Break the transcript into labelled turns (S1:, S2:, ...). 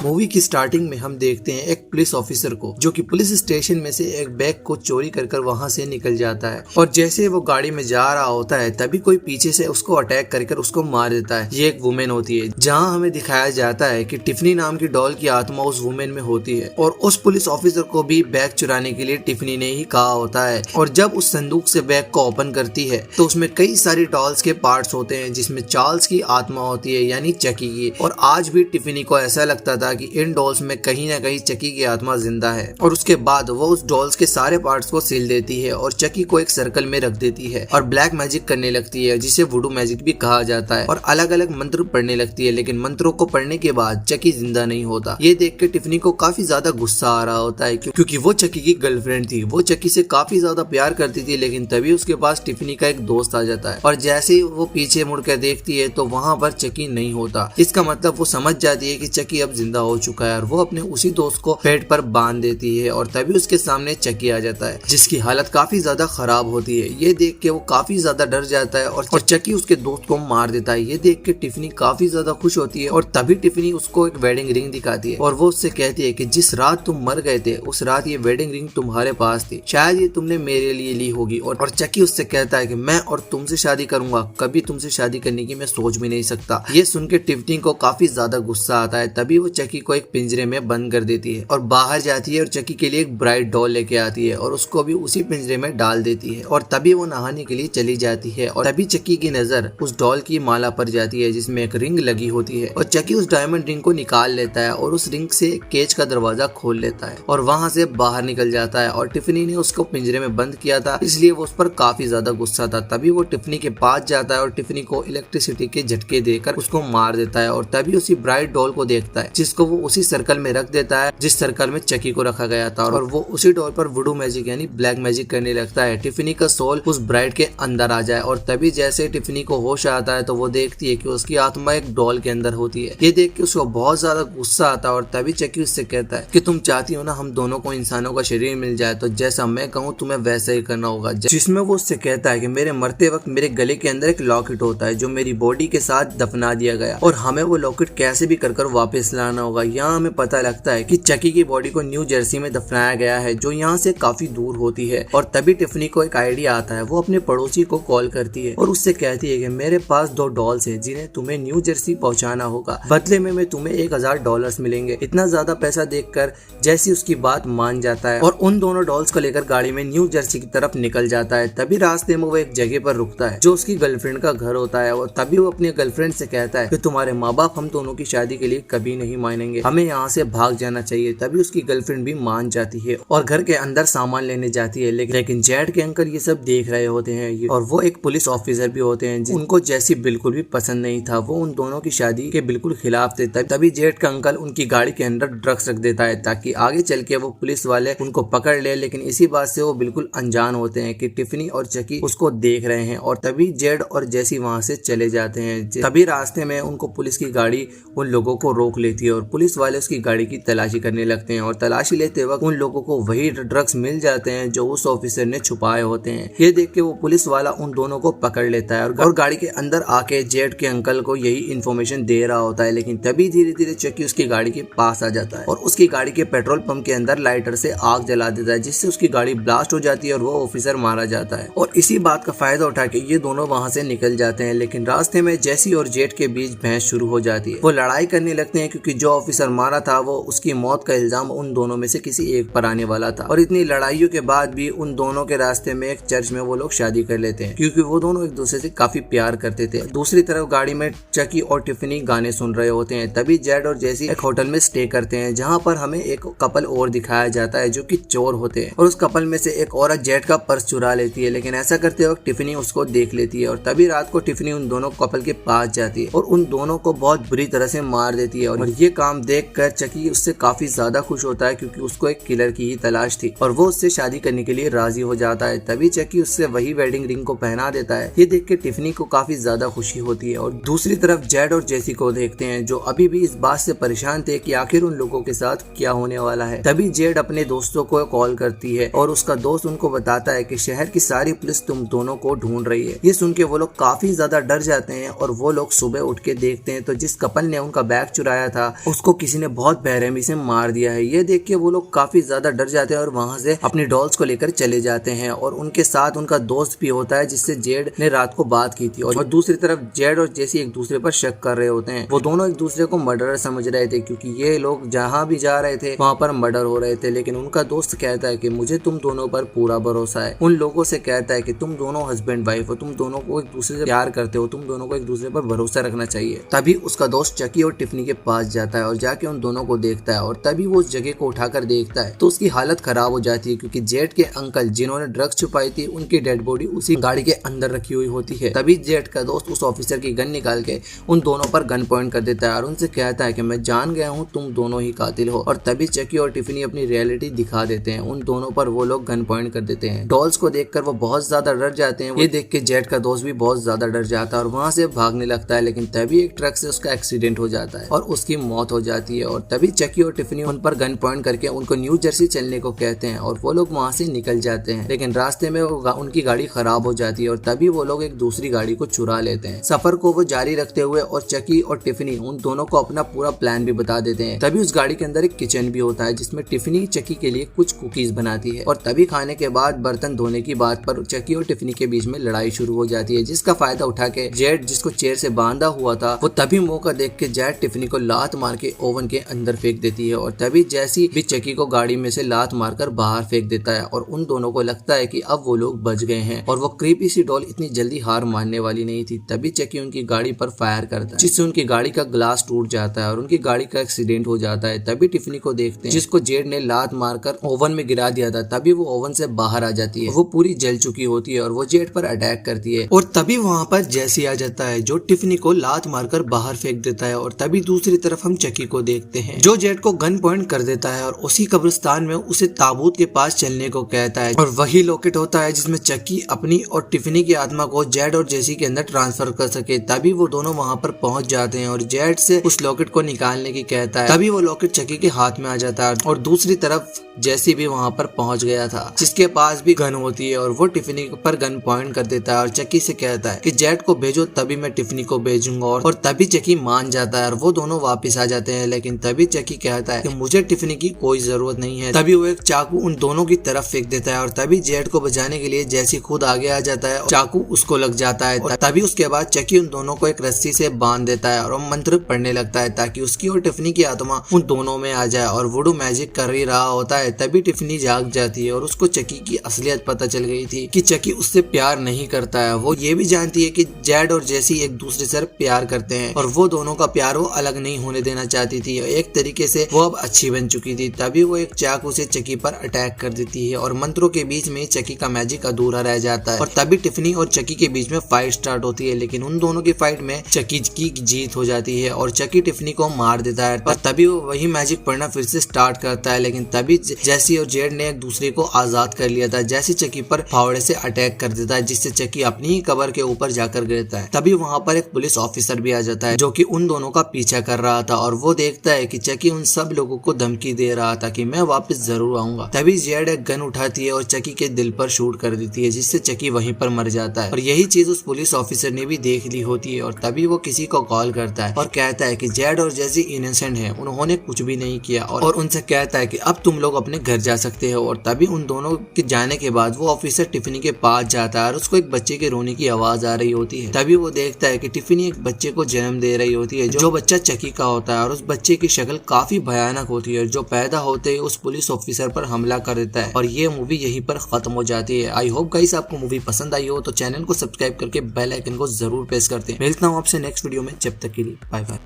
S1: Movie की starting में हम देखते हैं एक पुलिस ऑफिसर को जो कि पुलिस स्टेशन में से एक बैग को चोरी कर वहां से निकल जाता है और जैसे वो गाड़ी में जा रहा होता है तभी कोई पीछे से उसको अटैक कर उसको मार देता है। ये एक वुमेन होती है। जहां हमें दिखाया जाता है कि टिफनी नाम की डॉल की आत्मा उस वुमेन में होती है और उस पुलिस ऑफिसर को भी बैग चुराने के लिए टिफनी ने ही कहा होता है। और जब उस संदूक से बैग को ओपन करती है तो उसमें कई सारी डॉल्स के पार्ट्स होते हैं जिसमें चार्ल्स की आत्मा होती है यानी चकी की। और आज भी टिफनी को ऐसा लगता था कि इन डॉल्स में कहीं ना कहीं चकी की आत्मा जिंदा है। और उसके बाद वो उस डॉल्स के सारे पार्ट्स को सील देती है और चकी को एक सर्कल में रख देती है और ब्लैक मैजिक करने लगती है जिसे वुडू मैजिक भी कहा जाता है और अलग अलग मंत्र पढ़ने लगती है। लेकिन मंत्रों को पढ़ने के बाद चकी जिंदा नहीं होता। ये देख के टिफनी को काफी ज्यादा गुस्सा आ रहा होता है क्योंकि वो चकी की गर्लफ्रेंड थी। वो चकी से काफी ज्यादा प्यार करती थी। लेकिन तभी उसके पास टिफनी का एक दोस्त आ जाता है और जैसे ही वो पीछे मुड़कर देखती है तो वहां पर चकी नहीं होता। इसका मतलब वो समझ जाती है कि चकी अब जिंदा हो चुका है और वो अपने उसी दोस्त को पेट पर बांध देती है और तभी उसके सामने चकी आ जाता है जिसकी हालत काफी ज्यादा खराब होती है। ये देख के वो काफी ज्यादा डर जाता है और चकी उसके दोस्त को मार देता है। ये देख के टिफनी काफी ज्यादा खुश होती है और तभी टिफनी उसको एक वेडिंग रिंग दिखाती है और वो उससे कहती है कि जिस रात तुम मर गए थे उस रात ये वेडिंग रिंग तुम्हारे पास थी, शायद ये तुमने मेरे लिए ली होगी। और चकी उससे कहता है कि मैं और तुमसे शादी करूंगा, कभी तुमसे शादी करने की मैं सोच भी नहीं सकता। ये सुन के टिफनी को काफी ज्यादा गुस्सा आता है। तभी वो चकी को एक पिंजरे में बंद कर देती है और बाहर जाती है और चकी के लिए एक ब्राइट डॉल लेके आती है और उसको भी उसी पिंजरे में डाल देती है और तभी वो नहाने के लिए चली जाती है। और तभी चकी की नजर उस डॉल की माला पर जाती है जिसमें एक रिंग लगी होती है और चकी उस डायमंड रिंग को निकाल लेता है और उस रिंग से केज का दरवाजा खोल लेता है और वहां से बाहर निकल जाता है। और टिफनी ने उसको पिंजरे में बंद किया था इसलिए वो उस पर काफी ज्यादा गुस्सा था। तभी वो टिफनी के पास जाता है और टिफनी को इलेक्ट्रिसिटी के झटके देकर उसको मार देता है और तभी उसी ब्राइट डॉल को देखता है जिसको वो उसी सर्कल में रख देता है जिस सर्कल में चकी को रखा गया था और वो उसी डॉल पर वुडू मैजिक यानी ब्लैक मैजिक करने लगता है टिफनी का सोल उस ब्राइट के अंदर आ जाए। और तभी जैसे टिफनी को होश आता है तो वो देखती है कि उसकी आत्मा एक डॉल के अंदर होती है। ये देख के उसको बहुत ज्यादा गुस्सा आता है और तभी चकी उससे कहता है कि तुम चाहती हो ना हम दोनों को इंसानों का शरीर मिल जाए तो जैसा मैं कहूँ तुम्हें वैसा ही करना होगा। जिसमें वो उससे कहता है कि मेरे मरते वक्त मेरे गले के अंदर एक लॉकेट होता है जो मेरी बॉडी के साथ दफना दिया गया और हमें वो लॉकेट कैसे भी कर वापस लाना होगा। यहाँ हमें पता लगता है कि चकी की बॉडी को न्यू जर्सी में दफनाया गया है जो यहाँ से काफी दूर होती है। और तभी टिफनी को एक आइडिया आता है। वो अपने पड़ोसी को कॉल करती है और उससे कहती है कि मेरे पास 2 डॉल्स है जिन्हें तुम्हें न्यू जर्सी पहुंचाना होगा, बदले में मैं तुम्हें $1000 मिलेंगे। इतना ज्यादा पैसा देखकर जैसी उसकी बात मान जाता है और उन दोनों डॉल्स को लेकर गाड़ी में न्यू जर्सी की तरफ निकल जाता है। तभी रास्ते में वो एक जगह पर रुकता है जो उसकी गर्लफ्रेंड का घर होता है और तभी वो अपनी गर्लफ्रेंड से कहता है कि तुम्हारे माँ बाप हम दोनों की शादी के लिए कभी नहीं मानेंगे, हमें यहाँ से भाग जाना चाहिए। तभी उसकी गर्लफ्रेंड भी मान जाती है और घर के अंदर सामान लेने जाती है। लेकिन जेड के अंकल ये सब देख रहे होते हैं और वो एक पुलिस ऑफिसर भी होते हैं। उनको जैसी बिल्कुल भी पसंद नहीं था। वो उन दोनों की शादी के बिल्कुल खिलाफ थे। तभी जेड का अंकल उनकी गाड़ी के अंदर ड्रग्स रख देता है ताकि आगे चल के वो पुलिस वाले उनको पकड़ ले। लेकिन इसी बात से वो बिल्कुल अनजान होते हैं कि टिफनी और चकी उसको देख रहे हैं और तभी जेड और जैसी वहां से चले जाते हैं। तभी रास्ते में उनको पुलिस की गाड़ी उन लोगों को रोक लेती है और पुलिस वाले उसकी गाड़ी की तलाशी करने लगते हैं और तलाशी लेते वक्त उन लोगों को वही ड्रग्स मिल जाते हैं जो उस ऑफिसर ने छुपाए होते हैं। ये देख के वो पुलिस वाला उन दोनों को पकड़ लेता है और गाड़ी के अंदर आके जेड के अंकल को यही इन्फॉर्मेशन दे रहा होता है। लेकिन तभी धीरे धीरे चकी उसकी गाड़ी के पास आ जाता है और उसकी गाड़ी के पेट्रोल पंप के अंदर लाइटर से आग जला देता है जिससे उसकी गाड़ी ब्लास्ट हो जाती है और वो ऑफिसर मारा जाता है। और इसी बात का फायदा उठा के ये दोनों वहां से निकल जाते हैं। लेकिन रास्ते में जैसी और जेड के बीच बहस शुरू हो जाती है। वो लड़ाई करने लगते हैं क्योंकि जो ऑफिसर मारा था वो उसकी मौत का इल्जाम उन दोनों में से किसी एक पर आने वाला था। और इतनी लड़ाइयों के बाद भी उन दोनों के रास्ते में एक चर्च में वो लोग शादी कर लेते हैं क्योंकि वो दोनों एक दूसरे से काफी प्यार करते थे। दूसरी तरफ गाड़ी में चकी और टिफनी गाने सुन रहे होते हैं। तभी जेड और जैसी एक होटल में स्टे करते हैं जहाँ पर हमें एक कपल और दिखाया जाता है जो कि चोर होते हैं और उस कपल में से एक औरत जेड का पर्स चुरा लेती है। लेकिन ऐसा करते वक्त टिफनी उसको देख लेती है और तभी रात को टिफनी उन दोनों कपल के पास जाती है और उन दोनों को बहुत बुरी तरह से मार देती है। और ये काम देखकर चकी उससे काफी ज्यादा खुश होता है क्योंकि उसको एक किलर की ही तलाश थी और वो उससे शादी करने के लिए राजी हो जाता है। तभी चकी उससे वही वेडिंग रिंग को पहना देता है। ये देख के टिफनी को काफी ज्यादा खुशी होती है। और दूसरी तरफ जेड और जेसी को देखते हैं जो अभी भी इस बात से परेशान थे कि आखिर उन लोगों के साथ क्या होने वाला है। तभी जेड अपने दोस्तों को कॉल करती है और उसका दोस्त उनको बताता है कि शहर की सारी पुलिस तुम दोनों को ढूंढ रही है। ये सुन के वो लोग काफी ज्यादा डर जाते हैं और वो लोग सुबह उठ के देखते हैं तो जिस कपल ने उनका बैग चुराया था उसको किसी ने बहुत बेरहमी से मार दिया है। ये देख के वो लोग काफी ज्यादा डर जाते हैं और वहाँ से अपनी डॉल्स को लेकर चले जाते हैं और उनके साथ उनका दोस्त भी होता है जिससे जेड ने रात को बात की थी। और दूसरी तरफ जेड और जेसी एक दूसरे पर शक कर रहे होते हैं। वो दोनों एक दूसरे को मर्डरर समझ रहे थे क्योंकि ये लोग जहाँ भी जा रहे थे वहाँ पर मर्डर हो रहे थे, लेकिन उनका दोस्त कहता है कि मुझे तुम दोनों पर पूरा भरोसा है। उन लोगों से कहता है कि तुम दोनों हस्बैंड वाइफ हो, तुम दोनों को एक दूसरे से प्यार करते हो, तुम दोनों को एक दूसरे पर भरोसा रखना चाहिए। तभी उसका दोस्त चकी और टिफनी के पास जाता है और जाके उन दोनों को देखता है और तभी वो उस जगह को उठाकर देखता है तो उसकी हालत खराब हो जाती है क्योंकि जेड के अंकल जिन्होंने ड्रग्स छुपाई थी उनकी डेड बॉडी उसी गाड़ी के अंदर रखी हुई होती है। तभी जेड का दोस्त उस ऑफिसर की गन निकाल के उन दोनों पर गन पॉइंट कर देता है और उनसे कहता है कि मैं जान गया हूँ तुम दोनों ही कातिल हो। और तभी चकी और टिफनी अपनी रियलिटी दिखा देते हैं। उन दोनों पर वो लोग गन पॉइंट कर देते हैं। डॉल्स को देखकर वो बहुत ज्यादा डर जाते हैं। ये देख के जेड का दोस्त भी बहुत ज्यादा डर जाता है और वहाँ से भागने लगता है, लेकिन तभी एक ट्रक से उसका एक्सीडेंट हो जाता है और उसकी मौत हो जाती है। और तभी चकी और टिफनी उन पर गन पॉइंट करके उनको न्यू जर्सी चलने को कहते हैं और वो लोग वहाँ से निकल जाते हैं, लेकिन रास्ते में उनकी गाड़ी खराब हो जाती है और तभी वो लोग एक दूसरी गाड़ी को चुरा लेते हैं। सफर को वो जारी रखते हुए और चकी और टिफनी उन दोनों को अपना पूरा प्लान भी बता देते हैं। तभी उस गाड़ी के अंदर एक किचन भी होता है जिसमें टिफनी चकी के लिए कुछ कुकीज बनाती है और तभी खाने के बाद बर्तन धोने की बात पर चकी और टिफनी के बीच में लड़ाई शुरू हो जाती है, जिसका फायदा उठा के जेड जिसको चेयर से बांधा हुआ था वो तभी मौका देख के जेड टिफनी को लात मार के ओवन के अंदर फेंक देती है और तभी जैसी भी चकी को गाड़ी में से लात मारकर बाहर फेंक देता है और उन दोनों को लगता है कि अब वो लोग बच गए हैं और वो क्रीपी सी डॉल इतनी जल्दी हार मानने वाली नहीं थी। तभी चकी उनकी गाड़ी पर फायर करता है जिससे उनकी गाड़ी का ग्लास टूट जाता है और उनकी गाड़ी का एक्सीडेंट हो जाता है। तभी टिफनी को देखते हैं जिसको जेड ने लात मारकर ओवन में गिरा दिया था। तभी वो ओवन से बाहर आ जाती है, वो पूरी जल चुकी होती है और वो जेड पर अटैक करती है और तभी वहाँ पर जेसी आ जाता है जो टिफनी को लात मारकर बाहर फेंक देता है। और तभी दूसरी तरफ हम चकी को देखते हैं जो जेड को गन पॉइंट कर देता है और उसी कब्रिस्तान में उसे ताबूत के पास चलने को कहता है और वही लॉकेट होता है जिसमें चकी अपनी और टिफनी की आत्मा को जेड और जेसी के अंदर ट्रांसफर कर सके। तभी वो दोनों वहाँ पर पहुंच जाते हैं और जेड से उस लॉकेट को निकालने की कहता है। तभी वो लॉकेट चकी के हाथ में आ जाता है और दूसरी तरफ जेसी भी वहाँ पर पहुंच गया था जिसके पास भी गन होती है और वो टिफनी पर गन पॉइंट कर देता है और चकी से कहता है कि जेड को भेजो तभी मैं टिफनी को भेजूंगा और तभी चकी मान जाता है और वो दोनों वापस आ जाते हैं। लेकिन तभी चकी कहता है कि मुझे टिफनी की कोई जरूरत नहीं है। तभी वो एक चाकू उन दोनों की तरफ फेंक देता है और तभी जेड को बचाने के लिए जेसी खुद आगे आ जाता है और चाकू उसको लग जाता है। और तभी उसके बाद चकी उन दोनों को एक रस्सी से बांध देता है और मंत्र पढ़ने लगता है ताकि उसकी और टिफनी की आत्मा उन दोनों में आ जाए और वुडू मैजिक कर ही रहा होता है। तभी टिफनी जाग जाती है और उसको चकी की असलियत पता चल गई थी कि चकी उससे प्यार नहीं करता है। वो ये भी जानती है कि जेड और जेसी एक दूसरे से प्यार करते हैं और वो दोनों का प्यार वो अलग नहीं होने देना चाहती थी। एक तरीके से वो अब अच्छी बन चुकी थी। तभी वो एक चाकू से चकी पर अटैक कर देती है और मंत्रों के बीच में चकी का मैजिक अधूरा रह जाता है और तभी टिफनी और चकी के बीच में फाइट स्टार्ट होती है, लेकिन उन दोनों की फाइट में चकी की जीत हो जाती है और चकी टिफनी को मार देता है और तभी वो वही मैजिक पढ़ना फिर से स्टार्ट करता है। लेकिन तभी जेसी और जेड ने एक दूसरे को आजाद कर लिया था। जेसी चकी पर फावड़े से अटैक कर देता है जिससे चकी अपनी ही कब्र के ऊपर जाकर गिरता है। तभी वहाँ पर एक पुलिस ऑफिसर भी आ जाता है जो कि उन दोनों का पीछा कर रहा था और वो देखता है कि चकी उन सब लोगों को धमकी दे रहा था कि मैं वापस जरूर आऊंगा। तभी जेड एक गन उठाती है और चकी के दिल पर शूट कर देती है जिससे चकी वहीं पर मर जाता है और यही चीज उस पुलिस ऑफिसर ने भी देख ली होती है और तभी वो किसी को कॉल करता है और कहता है कि जेड और जेसी इनोसेंट है, उन्होंने कुछ भी नहीं किया और उनसे कहता है कि अब तुम लोग अपने घर जा सकते हो। और तभी उन दोनों के जाने के बाद वो ऑफिसर टिफनी के पास जाता है और उसको एक बच्चे के रोने की आवाज आ रही होती है। तभी वो देखता है कि टिफनी एक बच्चे को जन्म दे रही होती है जो बच्चा चकी का होता है और उस बच्चे की शक्ल काफी भयानक होती है जो पैदा होते ही उस पुलिस ऑफिसर पर हमला कर देता है और ये मूवी यहीं पर खत्म हो जाती है। आई होप गाइस आपको मूवी पसंद आई हो तो चैनल को सब्सक्राइब करके बेल आइकन को जरूर प्रेस करते हैं। मिलता हूँ आपसे नेक्स्ट वीडियो में, जब तक के लिए बाय बाय।